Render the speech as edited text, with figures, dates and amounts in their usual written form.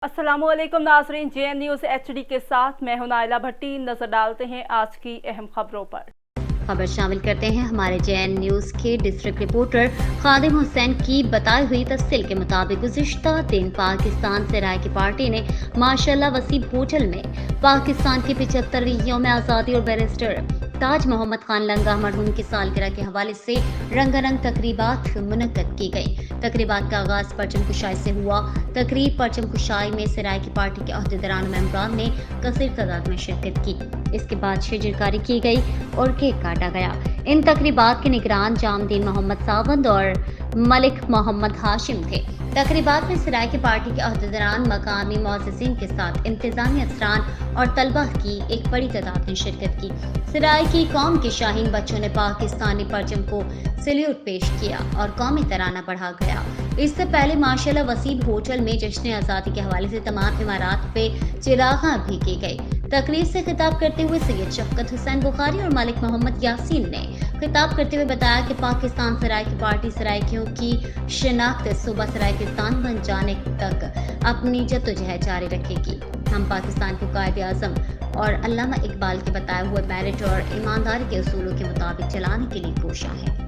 अस्सलाम वालेकुम नाज़रीन, JN न्यूज़ HD के साथ मैं हूं नाइला भट्टी। नजर डालते हैं आज की अहम खबरों पर। खबर शामिल करते हैं हमारे JN न्यूज़ के डिस्ट्रिक्ट रिपोर्टर खादिम हुसैन की बताई हुई तफसील के मुताबिक गुज़िश्ता दिन पाकिस्तान से राय की पार्टी ने माशाल्लाह वसीम होटल में पाकिस्तान की 75वीं यौम आज़ादी और बैरिस्टर ताज मोहम्मद खान लंगा मरहूम की सालगिरह के हवाले से रंगारंग तकरीबात मुनक्कद की गई। तकरीबात का आगाज परचम कुशाई से हुआ। तकरीब परचम कुशाई में सराय की पार्टी के अहदेदारान मेंबरान ने कसीर तादाद में शिरकत की। इसके बाद शजरकारी की गई और केक काटा गया। इन तकरीबात के निगरान जामदीन मोहम्मद सावंद और मलिक मोहम्मद हाशिम थे। तकरीबात में सराय की पार्टी के अहदेदारान, मकामी मुअज़्ज़िज़ीन के साथ इंतजामी अफसरान और तलबा की एक बड़ी तादाद ने शिरकत की। सराय की कौम के शाहीन बच्चों ने पाकिस्तानी परचम को सैल्यूट पेश किया और कौमी तराना पढ़ा गया। इससे पहले माशाल्लाह वसीम होटल में जश्न आज़ादी के हवाले से तमाम इमारत पे चिरागां भी की गई। तकरीर से खिताब करते हुए सैयद शफकत हुसैन बुखारी और मलिक मोहम्मद यासीन ने खिताब करते हुए बताया कि पाकिस्तान सराय की पार्टी सरायकियों की शिनाख्त सुबह सरायकिस्तान बन जाने तक अपनी जद्दोजहद जारी रखेगी। हम पाकिस्तान को कायद-ए-आज़म और अल्लामा इकबाल के बताए हुए मेरिट और ईमानदारी के उसूलों के मुताबिक चलाने के लिए कोशा है।